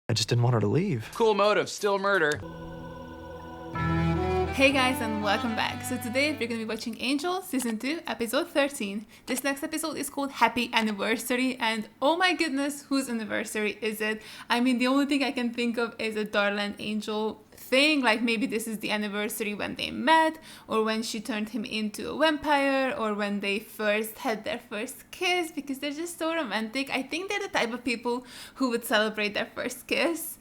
I just didn't want her to leave. Cool motive, still murder. Hey guys, and welcome back. So today we're going to be watching Angel Season 2, Episode 13. This next episode is called Happy Anniversary, and oh my goodness, whose anniversary is it? I mean, the only thing I can think of is a Darla and Angel thing, like maybe this is the anniversary when they met, or when she turned him into a vampire, or when they first had their first kiss, because they're just so romantic. I think they're the type of people who would celebrate their first kiss.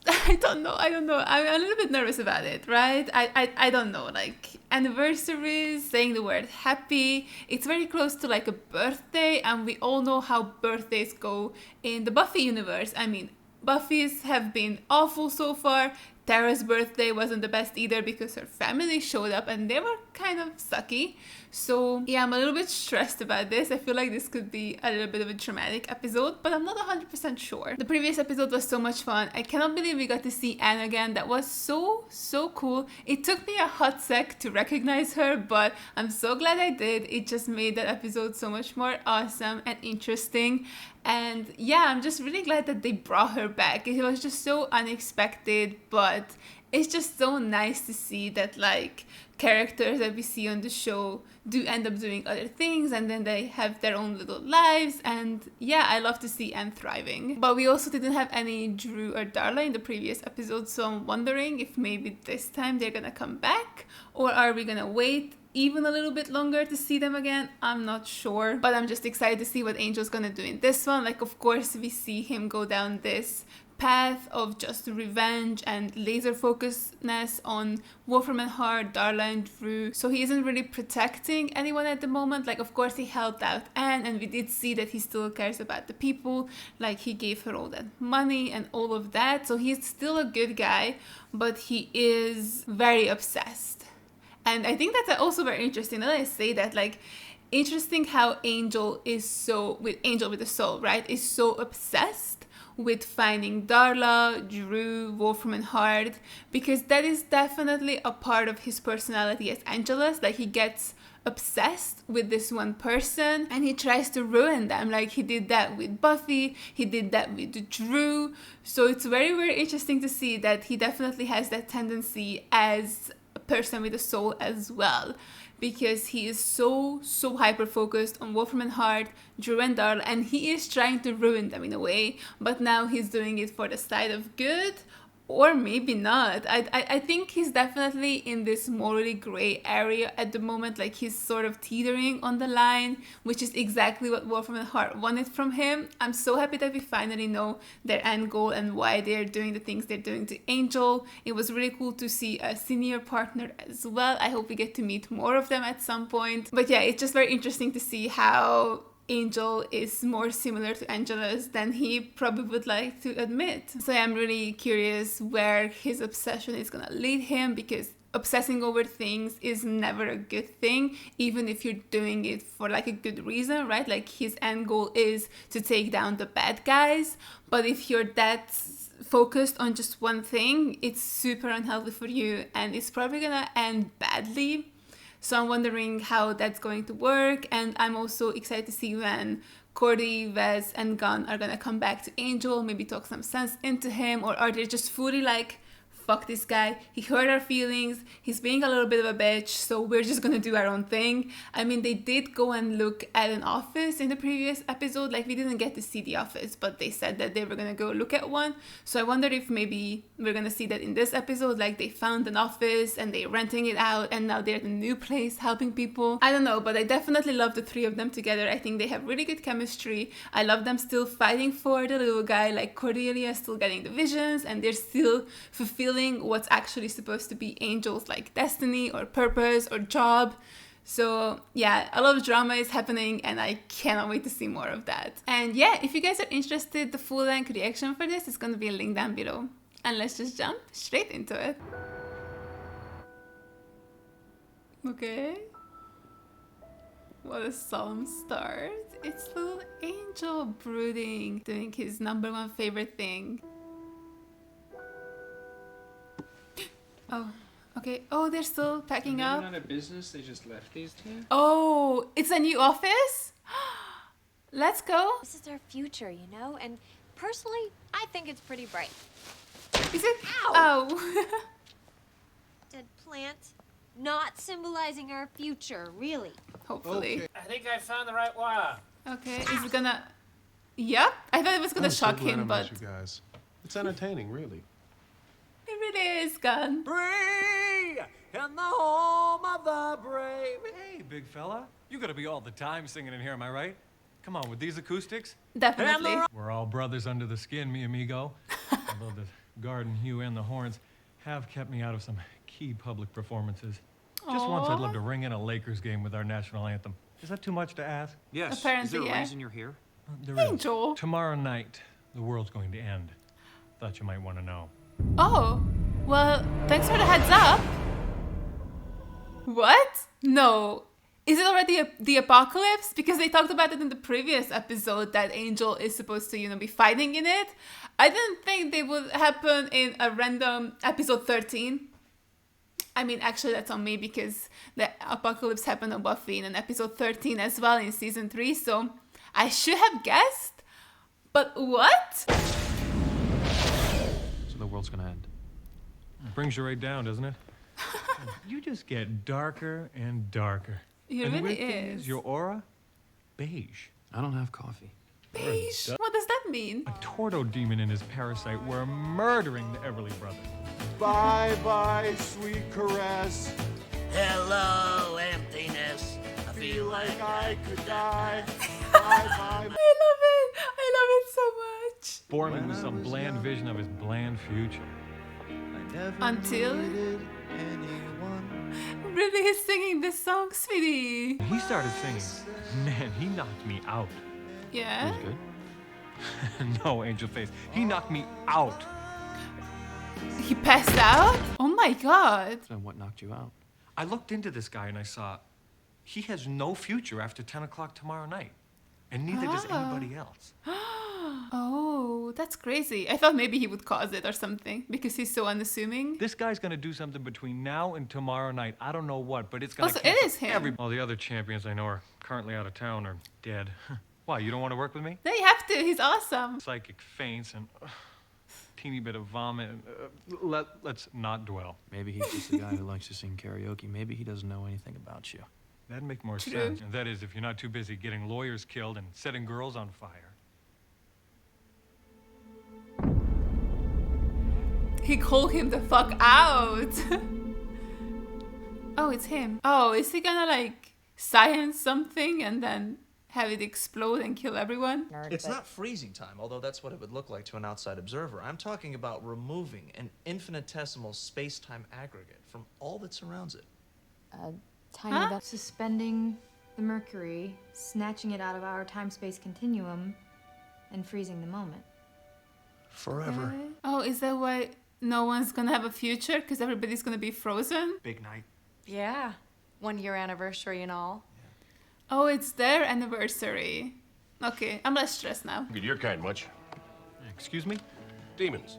I don't know. I'm a little bit nervous about it, right? I don't know. Like, anniversaries, saying the word happy, it's very close to like a birthday, and we all know how birthdays go in the Buffy universe. I mean, Buffy's have been awful so far. Tara's birthday wasn't the best either because her family showed up and they were kind of sucky. So yeah, I'm a little bit stressed about this. I feel like this could be a little bit of a dramatic episode, but I'm not 100% sure. The previous episode was so much fun. I cannot believe we got to see Anne again. That was so cool. It took me a hot sec to recognize her, but I'm so glad I did. It just made that episode so much more awesome and interesting. And yeah, I'm just really glad that they brought her back. It was just so unexpected, but it's just so nice to see that like characters that we see on the show do end up doing other things, and then they have their own little lives. And yeah, I love to see Anne thriving. But we also didn't have any Drew or Darla in the previous episode, so I'm wondering if maybe this time they're gonna come back, or are we gonna wait even a little bit longer to see them again? I'm not sure, but I'm just excited to see what Angel's gonna do in this one. Like, of course, we see him go down this path of just revenge and laser focusedness on Wolfram and Hart, Darla and Drew. So he isn't really protecting anyone at the moment. Like, of course, he helped out Anne, and we did see that he still cares about the people. Like, he gave her all that money and all of that. So he's still a good guy, but he is very obsessed. And I think that's also very interesting. Now that I say that, like, interesting how Angel is so, with Angel with the Soul, right, is so obsessed with finding Darla, Drew, Wolfram and Hart, because that is definitely a part of his personality as Angelus. Like, he gets obsessed with this one person and he tries to ruin them. Like, he did that with Buffy, he did that with Drew. So it's very interesting to see that he definitely has that tendency as a person with a soul as well, because he is so hyper focused on Wolfram and Hart, Drew and Darla, and he is trying to ruin them in a way, but now he's doing it for the side of good, or maybe not. I think he's definitely in this morally gray area at the moment. Like, he's sort of teetering on the line, which is exactly what Wolfram and Hart wanted from him. I'm so happy that we finally know their end goal and why they're doing the things they're doing to Angel. It was really cool to see a senior partner as well. I hope we get to meet more of them at some point. But yeah, it's just very interesting to see how Angel is more similar to Angelus than he probably would like to admit. So yeah, I'm really curious where his obsession is gonna lead him, because obsessing over things is never a good thing, even if you're doing it for like a good reason, right? Like, his end goal is to take down the bad guys, but if you're that focused on just one thing, it's super unhealthy for you and it's probably gonna end badly. So I'm wondering how that's going to work, and I'm also excited to see when Cordy, Wes, and Gunn are gonna come back to Angel, maybe talk some sense into him, or are they just fully like, fuck this guy, he hurt our feelings, he's being a little bit of a bitch, so we're just gonna do our own thing. I mean, they did go and look at an office in the previous episode. Like, we didn't get to see the office, but they said that they were gonna go look at one. So I wonder if maybe we're gonna see that in this episode, like they found an office and they're renting it out and now they're at a new place helping people. I don't know, but I definitely love the three of them together. I think they have really good chemistry. I love them still fighting for the little guy, like Cordelia still getting the visions, and they're still fulfilling what's actually supposed to be Angel's like destiny or purpose or job. So yeah, a lot of drama is happening and I cannot wait to see more of that. And yeah, if you guys are interested, the full length reaction for this is going to be a link down below. And let's just jump straight into it. Okay. What a solemn start. It's little Angel brooding, doing his number one favorite thing. Oh, okay. Oh, they're still packing up. Not a business, they just left these two? Oh, it's a new office? Let's go. This is our future, you know? And Personally, I think it's pretty bright. Is it? Ow! Oh. Dead plant. Not symbolizing our future, really. Hopefully. I think I found the right wire. Okay, is it gonna... Yep, I thought it was gonna shock glad I him, met but you guys. It's entertaining, really. it really is gone. Free in the home of the brave. Hey, big fella. You gotta be all the time singing in here, am I right? Come on, with these acoustics. Definitely. We're all brothers under the skin, mi amigo. Although the garden hue and the horns have kept me out of some key public performances. Just once I'd Aw. love to ring in a Lakers game with our national anthem. Is that too much to ask? Yes. Apparently, Is there a yeah. reason you're here? There is. Angel. Tomorrow night, the world's going to end. Thought you might want to know. Oh, well, thanks for the heads up. What? No. Is it already the apocalypse? Because they talked about it in the previous episode that Angel is supposed to, be fighting in it. I didn't think they would happen in a random episode 13. I mean, actually, that's on me because the apocalypse happened on Buffy in an episode 13 as well in season 3. So I should have guessed. But what? So the world's gonna end. Brings you right down, doesn't it? You just get darker and darker. It And the really weird thing is. Your aura, beige. I don't have coffee. Beige. What does that mean? A Torto demon and his parasite were murdering the Everly brothers. Bye-bye, sweet caress. Hello, emptiness. I feel like I could die. Bye-bye. I love it so much. Born into some bland vision of his bland future. Until really he's singing this song, sweetie. When he started singing, man, he knocked me out. Yeah. Good. No, Angel Face. He knocked me out. He passed out? Oh my god. So what knocked you out? I looked into this guy and I saw he has no future after 10 o'clock tomorrow night. And neither does anybody else. Oh, that's crazy. I thought maybe he would cause it or something because he's so unassuming. This guy's gonna do something between now and tomorrow night. I don't know what, but it's gonna Also, it cancel is him. All the other champions I know are currently out of town or dead. Why, you don't want to work with me? No, you have to. He's awesome. Psychic faints and teeny bit of vomit. Let's not dwell. Maybe he's just a guy who likes to sing karaoke. Maybe he doesn't know anything about you. That'd make more True. sense. And that is if you're not too busy getting lawyers killed and setting girls on fire. He called him the fuck out. Oh, it's him. Oh, is he gonna like science something and then have it explode and kill everyone? It's not freezing time, although that's what it would look like to an outside observer. I'm talking about removing an infinitesimal space-time aggregate from all that surrounds it. Tiny Huh? about suspending the mercury, snatching it out of our time-space continuum, and freezing the moment. Forever. Oh, is that why no one's gonna have a future? Because everybody's gonna be frozen? Big night. Yeah, 1 year anniversary and all. Oh, it's their anniversary. Okay, I'm less stressed now. Get your kind much. Excuse me? Demons.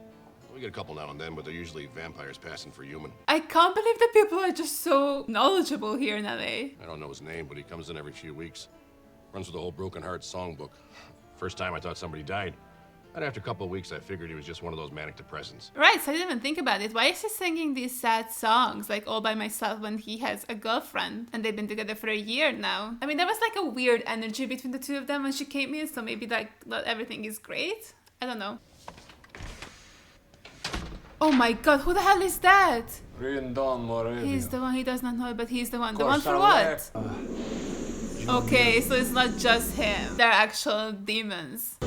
We get a couple now and then, but they're usually vampires passing for human. I can't believe that people are just so knowledgeable here in LA. I don't know his name, but he comes in every few weeks. Runs with the whole Broken Heart songbook. First time I thought somebody died. And after a couple of weeks, I figured he was just one of those manic depressants. Right, so I didn't even think about it. Why is he singing these sad songs, like all by myself, when he has a girlfriend and they've been together for a year now? I mean, there was like a weird energy between the two of them when she came in, so maybe like not everything is great. I don't know. Oh my god, who the hell is that? He's the one he does not know, but he's the one. The one for what? Okay, so it's not just him. They're actual demons.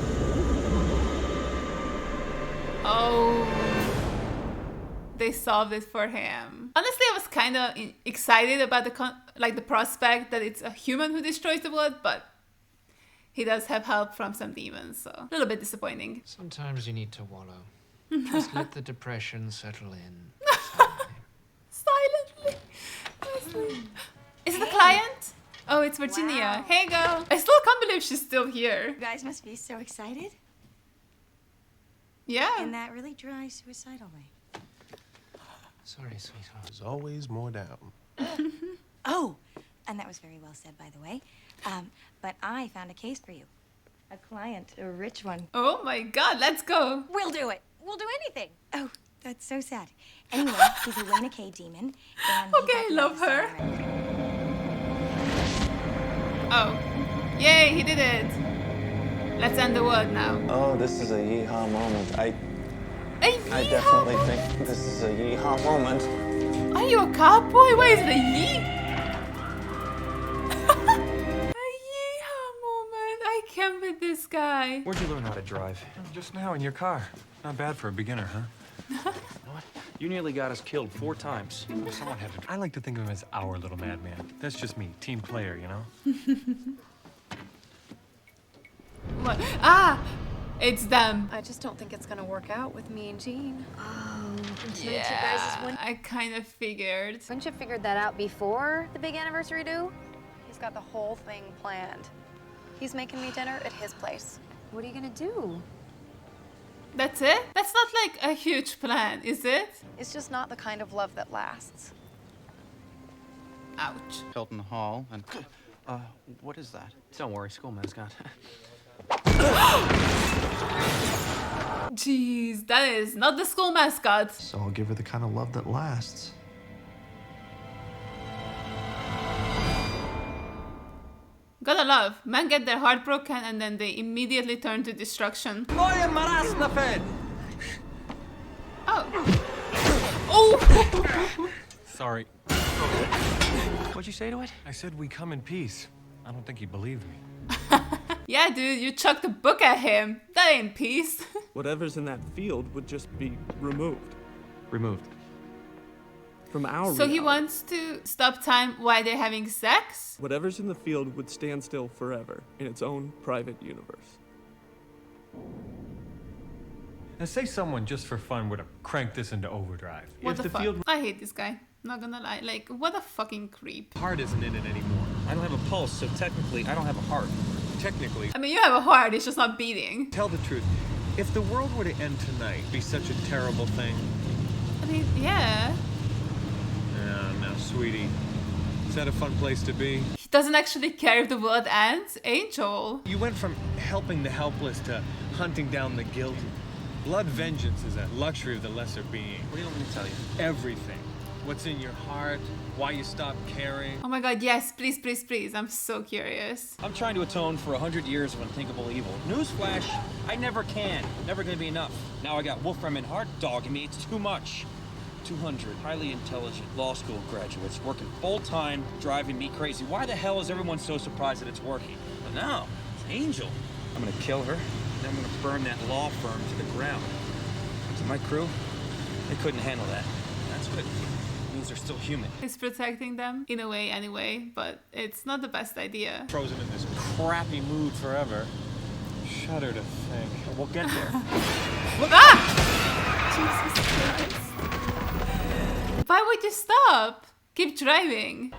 Oh, they solved it for him. Honestly, I was kind of excited about the prospect that it's a human who destroys the world, but he does have help from some demons, so a little bit disappointing. Sometimes you need to wallow. Just let the depression settle in. Silently. Honestly. Is it the client? Oh, it's Virginia. Wow. Hey, girl. I still can't believe she's still here. You guys must be so excited Yeah. in that really dry, suicidal way. Sorry, sweetheart. There's always more down. Oh, and that was very well said, by the way. But I found a case for you. A client, a rich one. Oh my god, let's go. We'll do it. We'll do anything. Oh, that's so sad. Anyway, he's a Wayne K demon. And Okay, I love her. Oh. Yay, he did it. Let's end the world now. Oh, this is a yeehaw moment. I yeehaw definitely moment? think this is a yeehaw moment. Are you a cowboy? Why is it a yee? A yeehaw moment. I can't with this guy. Where'd you learn how to drive? Just now in your car. Not bad for a beginner, huh? What? You nearly got us killed 4 times. Someone had to. I like to think of him as our little madman. That's just me, team player, you know? What? Ah! It's them. I just don't think it's gonna work out with me and Jean. Oh, Yeah, I kind of figured. Wouldn't you figured that out before the big anniversary do? He's got the whole thing planned. He's making me dinner at his place. What are you gonna do? That's it? That's not like a huge plan, is it? It's just not the kind of love that lasts. Ouch. Hilton Hall and... what is that? Don't worry, school mascot. Jeez, that is not the school mascot. So I'll give her the kind of love that lasts. Gotta love. Men get their heart broken and then they immediately turn to destruction. Oh. Oh! Sorry. What'd you say to it? I said we come in peace. I don't think he believed me. Yeah, dude, you chucked a book at him. That ain't peace. Whatever's in that field would just be removed. Removed. From our So he reality. wants to stop time while they're having sex? Whatever's in the field would stand still forever in its own private universe. Now say someone just for fun would have cranked this into overdrive. What the fuck? I hate this guy. Not gonna lie. Like, what a fucking creep. Heart isn't in it anymore. I don't have a pulse, so technically I don't have a heart. Technically. I mean, you have a heart, it's just not beating. Tell the truth. If the world were to end tonight, it'd be such a terrible thing. I mean, yeah. Now, sweetie. Is that a fun place to be? He doesn't actually care if the world ends. Angel. You went from helping the helpless to hunting down the guilty. Blood vengeance is a luxury of the lesser being. What do you want me to tell you? Everything. What's in your heart, why you stopped caring. Oh my god, yes, please, please, please. I'm so curious. I'm trying to atone for 100 years of unthinkable evil. Newsflash, I never can. Never gonna be enough. Now I got Wolfram and Hart dogging me. It's too much. 200 highly intelligent law school graduates working full-time, driving me crazy. Why the hell is everyone so surprised that it's working? But now, it's Angel. I'm gonna kill her, and I'm gonna burn that law firm to the ground. To my crew, they couldn't handle that. That's good. It means they're still human. He's protecting them in a way anyway, but it's not the best idea. Frozen in this crappy mood forever. Shudder to think. We'll get there. Look! Ah! Jesus Christ. Why would you stop? Keep driving.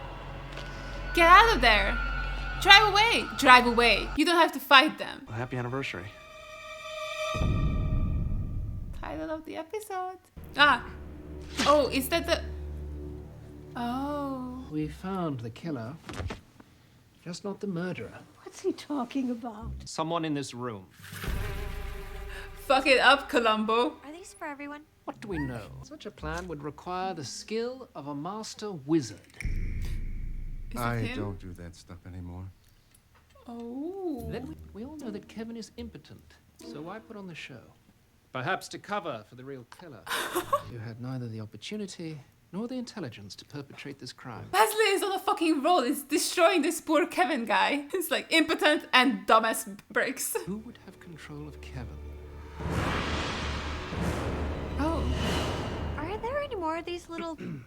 Get out of there. Drive away. Drive away. You don't have to fight them. Well, happy anniversary. Title of the episode. Ah. Oh, is that the... Oh. We found the killer, just not the murderer. What's he talking about? Someone in this room. Fuck it up, Columbo. Are these for everyone? What do we know? Such a plan would require the skill of a master wizard. I don't do that stuff anymore. Oh. Then we all know that Kevin is impotent, so why put on the show? Perhaps to cover for the real killer. You had neither the opportunity nor the intelligence to perpetrate this crime. Leslie is on a fucking roll. It's destroying this poor Kevin guy. He's like impotent and dumb as bricks. Who would have control of Kevin? Oh. Are there any more of these little... Did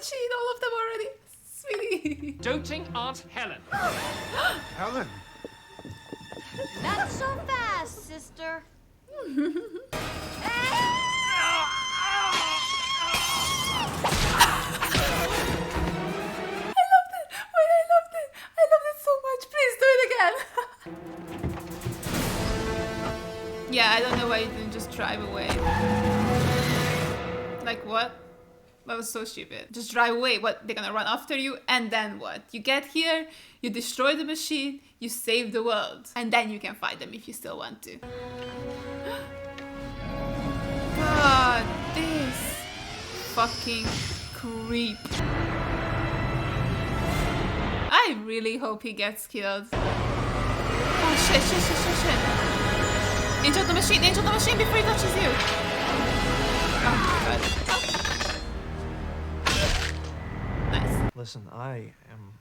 she eat all of them already? Sweetie. Doting Aunt Helen. Helen! Not so fast, sister. I loved it so much. Please do it again. Yeah, I don't know why you didn't just drive away. Like what? That was so stupid. Just drive away. What? They're gonna run after you, and then what? You get here, you destroy the machine, you save the world, and then you can fight them if you still want to. God, this fucking creep. I really hope he gets killed. Oh shit. Angel the machine before he touches you. Oh my god. Nice. Listen, I am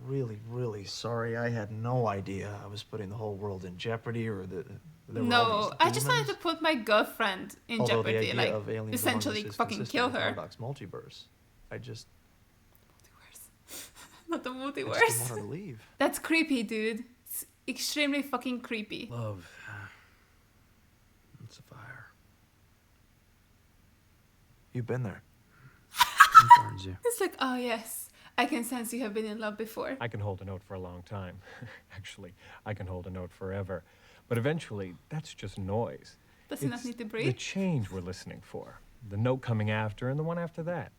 really, really sorry. I had no idea I was putting the whole world in jeopardy, or that there were all No, these I just wanted demons. to put my girlfriend in Although the jeopardy, idea like of aliens essentially among us is fucking consistent kill with her. Paradox multiverse. I just Not the I multiverse. just didn't want her to leave. That's creepy, dude. It's extremely fucking creepy. Love. It's a fire. You've been there. It burns you. It's like, oh yes, I can sense you have been in love before. I can hold a note for a long time. Actually, I can hold a note forever. But eventually, that's just noise. Does he not It's need to the breathe? change we're listening for. The note coming after and the one after that.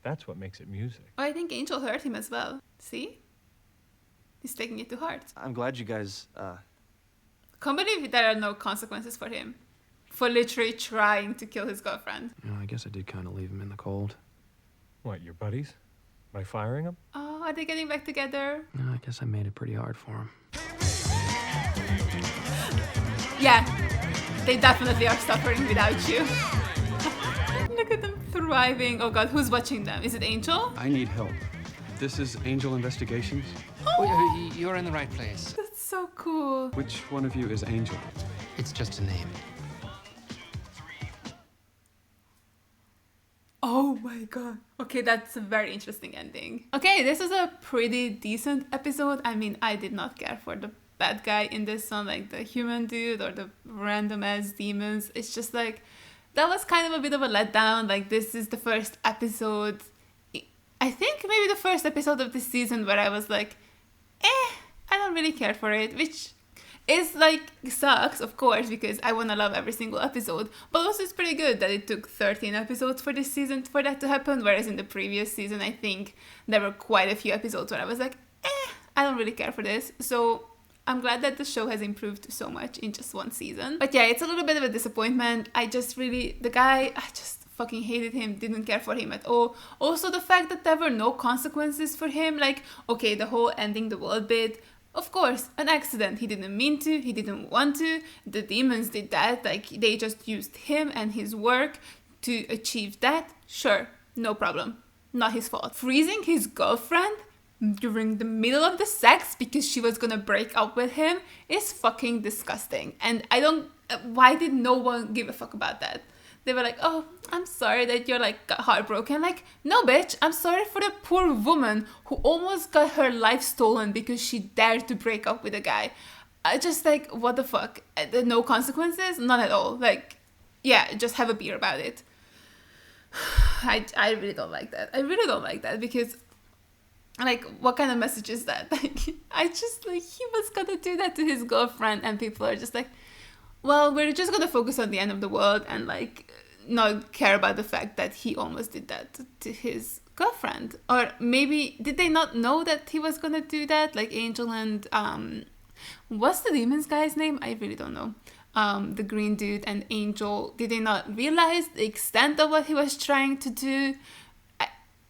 That's what makes it music. Oh, I think Angel hurt him as well. See? He's taking it to heart. I'm glad you guys, Can't believe there are no consequences for him. For literally trying to kill his girlfriend. You know, I guess I did kind of leave him in the cold. What, your buddies? By firing them? Oh, are they getting back together? No, I guess I made it pretty hard for him. Yeah, they definitely are suffering without you. Look at them thriving. Oh god, who's watching them? Is it Angel? I need help. This is Angel Investigations. Oh, you're in the right place. That's so cool. Which one of you is Angel? It's just a name. Oh my god. Okay, that's a very interesting ending. Okay, this is a pretty decent episode. I mean, I did not care for the bad guy in this one, like the human dude or the random ass demons. It's just like, that was kind of a bit of a letdown. Like, this is the first episode, I think maybe the first episode of this season where I was like, I don't really care for it, which is like, sucks, of course, because I want to love every single episode, but also it's pretty good that it took 13 episodes for this season for that to happen, whereas in the previous season, I think there were quite a few episodes where I was like, I don't really care for this. So I'm glad that the show has improved so much in just one season. But yeah, it's a little bit of a disappointment. The guy, I just fucking hated him, didn't care for him at all. Also, the fact that there were no consequences for him, like, okay, the whole ending the world bit, of course, an accident. He didn't mean to, he didn't want to. The demons did that, like, they just used him and his work to achieve that. Sure, no problem. Not his fault. Freezing his girlfriend during the middle of the sex because she was gonna break up with him is fucking disgusting. And why did no one give a fuck about that? They were like, oh, I'm sorry that you're like heartbroken. Like, no bitch, I'm sorry for the poor woman who almost got her life stolen because she dared to break up with a guy. I just like, what the fuck? No consequences? None at all. Like, yeah, just have a beer about it. I really don't like that. I really don't like that because, like, what kind of message is that? Like, I just, like, he was gonna do that to his girlfriend and people are just like, well, we're just gonna focus on the end of the world and, like, not care about the fact that he almost did that to his girlfriend. Or maybe, did they not know that he was gonna do that? Like, Angel and, what's the demon's guy's name? I really don't know. The green dude and Angel, did they not realize the extent of what he was trying to do?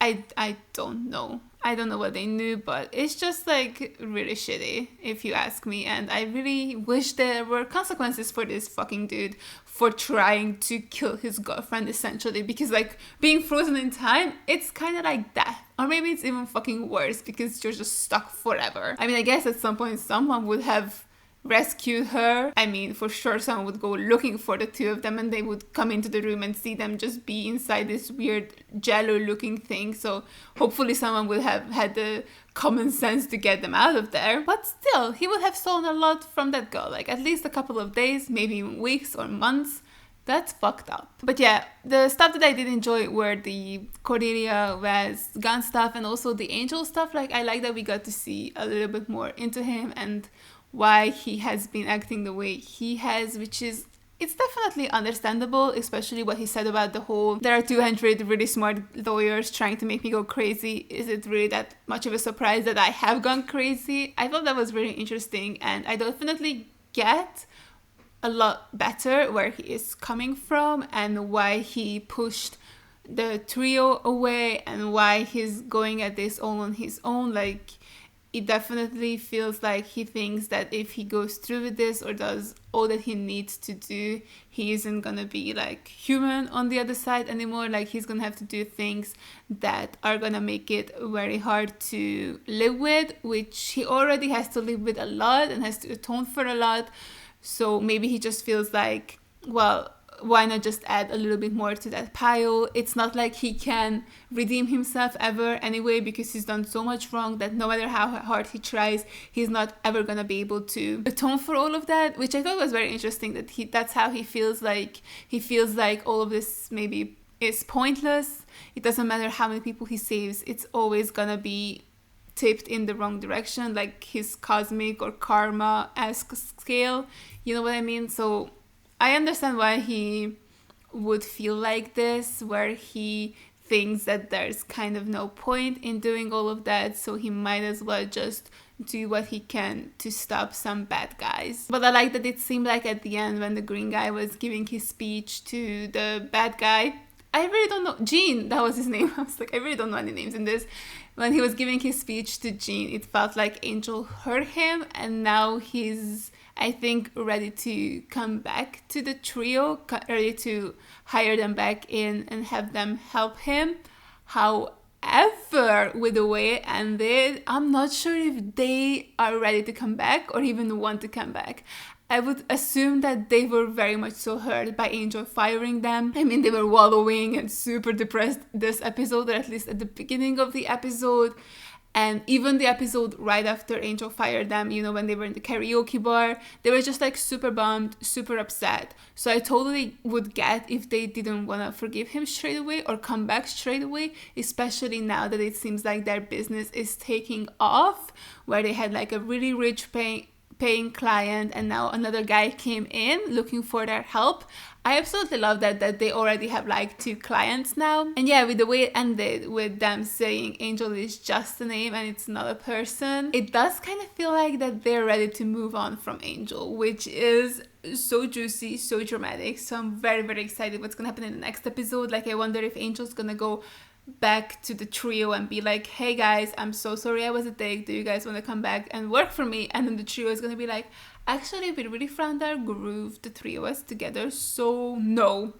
I don't know. I don't know what they knew, but it's just like really shitty if you ask me. And I really wish there were consequences for this fucking dude for trying to kill his girlfriend essentially, because like being frozen in time, it's kind of like death. Or maybe it's even fucking worse because you're just stuck forever. I mean, I guess at some point someone would have rescued her. I mean, for sure someone would go looking for the two of them and they would come into the room and see them just be inside this weird jello looking thing. So hopefully someone would have had the common sense to get them out of there. But still, he would have stolen a lot from that girl, like at least a couple of days, maybe weeks or months. That's fucked up. But yeah, the stuff that I did enjoy were the Cordelia Wes gun stuff and also the Angel stuff. Like, I like that we got to see a little bit more into him and why he has been acting the way he has, which is It's definitely understandable, especially what he said about the whole, there are 200 really smart lawyers trying to make me go crazy. Is it really that much of a surprise that I have gone crazy? I thought that was really interesting, and I definitely get a lot better where he is coming from and why he pushed the trio away and why he's going at this all on his own. Like, it definitely feels like he thinks that if he goes through with this or does all that he needs to do, he isn't gonna be like human on the other side anymore. Like, he's gonna have to do things that are gonna make it very hard to live with, which he already has to live with a lot and has to atone for a lot. So maybe he just feels like, well, why not just add a little bit more to that pile? It's not like he can redeem himself ever anyway, because he's done so much wrong that no matter how hard he tries, he's not ever gonna be able to atone for all of that, which I thought was very interesting, that that's how he feels like. He feels like all of this maybe is pointless. It doesn't matter how many people he saves, it's always gonna be tipped in the wrong direction, like his cosmic or karma-esque scale, you know what I mean? So I understand why he would feel like this, where he thinks that there's kind of no point in doing all of that, so he might as well just do what he can to stop some bad guys. But I like that it seemed like at the end, when the green guy was giving his speech to the bad guy, I really don't know, Gene, that was his name. I was like, I really don't know any names in this. When he was giving his speech to Gene, it felt like Angel heard him, and now he's, I think, ready to come back to the trio, ready to hire them back in and have them help him. However, with the way it ended, I'm not sure if they are ready to come back or even want to come back. I would assume that they were very much so hurt by Angel firing them. I mean, they were wallowing and super depressed this episode, or at least at the beginning of the episode. And even the episode right after Angel fired them, you know, when they were in the karaoke bar, they were just like super bummed, super upset. So I totally would get if they didn't want to forgive him straight away or come back straight away, especially now that it seems like their business is taking off, where they had like a really rich paying client, and now another guy came in looking for their help. I absolutely love that they already have like 2 clients now. And yeah, with the way it ended, with them saying Angel is just a name and it's not a person, it does kind of feel like that they're ready to move on from Angel, which is so juicy, so dramatic. So I'm very, very excited what's gonna happen in the next episode. Like, I wonder if Angel's gonna go back to the trio and be like, hey guys, I'm so sorry I was a dick, do you guys want to come back and work for me? And then the trio is gonna be like, actually we really found our groove, the three of us together, so no.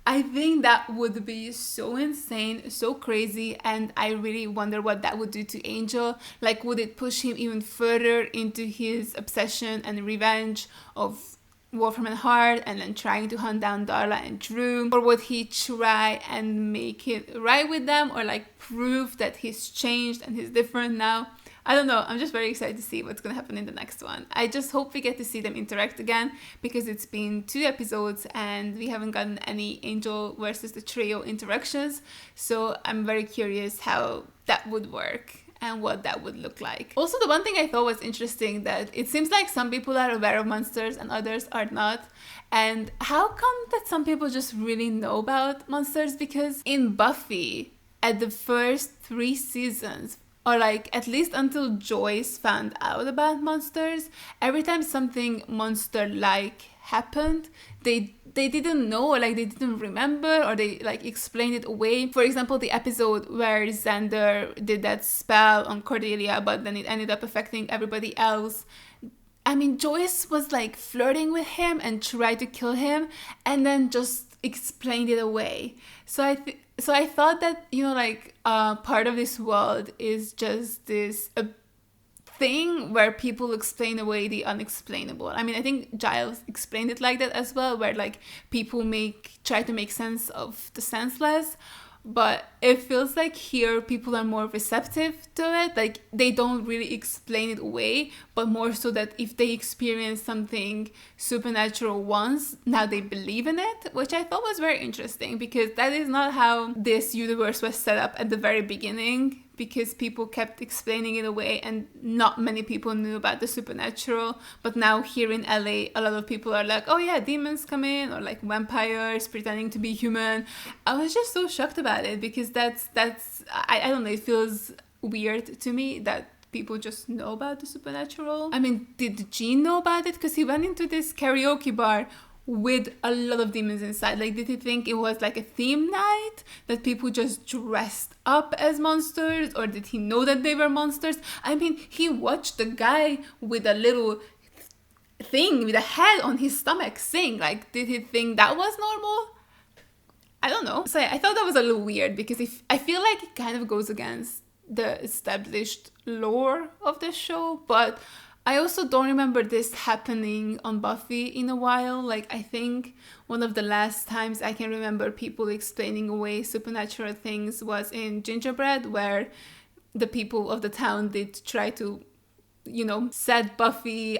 I think that would be so insane, so crazy, and I really wonder what that would do to Angel. Like, would it push him even further into his obsession and revenge of Wolfram and Hart, and then trying to hunt down Darla and Drew? Or would he try and make it right with them, or like prove that he's changed and he's different now? I don't know. I'm just very excited to see what's gonna happen in the next one. I just hope we get to see them interact again, because it's been 2 episodes and we haven't gotten any Angel versus the trio interactions. So I'm very curious how that would work and what that would look like. Also, the one thing I thought was interesting, that it seems like some people are aware of monsters and others are not. And how come that some people just really know about monsters? Because in Buffy, at the first 3 seasons, or like at least until Joyce found out about monsters, every time something monster-like happened, they didn't know, or like they didn't remember, or they like explained it away. For example, the episode where Xander did that spell on Cordelia, but then it ended up affecting everybody else. I mean, Joyce was like flirting with him and tried to kill him, and then just explained it away. So I thought that, you know, like part of this world is just this thing where people explain away the unexplainable. I mean, I think Giles explained it like that as well, where like people try to make sense of the senseless. But it feels like here people are more receptive to it. Like, they don't really explain it away, but more so that if they experience something supernatural once, now they believe in it, which I thought was very interesting, because that is not how this universe was set up at the very beginning. because people kept explaining it away and not many people knew about the supernatural. But now here in LA, a lot of people are like, oh yeah, demons come in, or like vampires pretending to be human. I was just so shocked about it because I don't know, it feels weird to me that people just know about the supernatural. I mean, did Gene know about it? Because he went into this karaoke bar with a lot of demons inside. Like, did he think it was like a theme night that people just dressed up as monsters, or did he know that they were monsters? I mean, he watched the guy with a little thing with a head on his stomach sing. Like, did he think that was normal? I don't know. So yeah, I thought that was a little weird because I feel like it kind of goes against the established lore of the show, but I also don't remember this happening on Buffy in a while. Like, I think one of the last times I can remember people explaining away supernatural things was in Gingerbread, where the people of the town did try to, you know, set Buffy,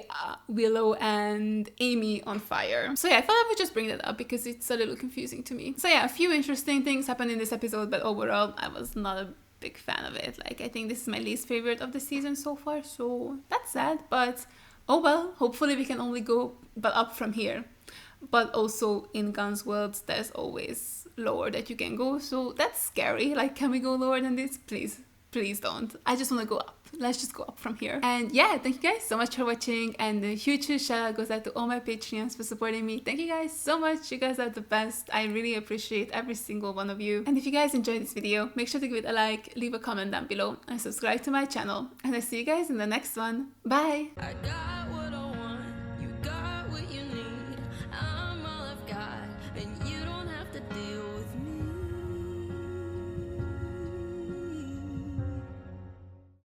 Willow, and Amy on fire. So yeah, I thought I would just bring that up because it's a little confusing to me. So yeah, a few interesting things happened in this episode, but overall I was not a big fan of it. Like, I think this is my least favorite of the season so far, so that's sad, but oh well, hopefully we can only go but up from here. But also in Gun's world, there's always lower that you can go, so that's scary. Like, can we go lower than this? Please don't. I just want to go up. Let's just go up from here. And yeah, thank you guys so much for watching, and a huge shout out goes out to all my Patreons for supporting me. Thank you guys so much. You guys are the best. I really appreciate every single one of you. And if you guys enjoyed this video, make sure to give it a like, leave a comment down below, and subscribe to my channel. And I'll see you guys in the next one. Bye!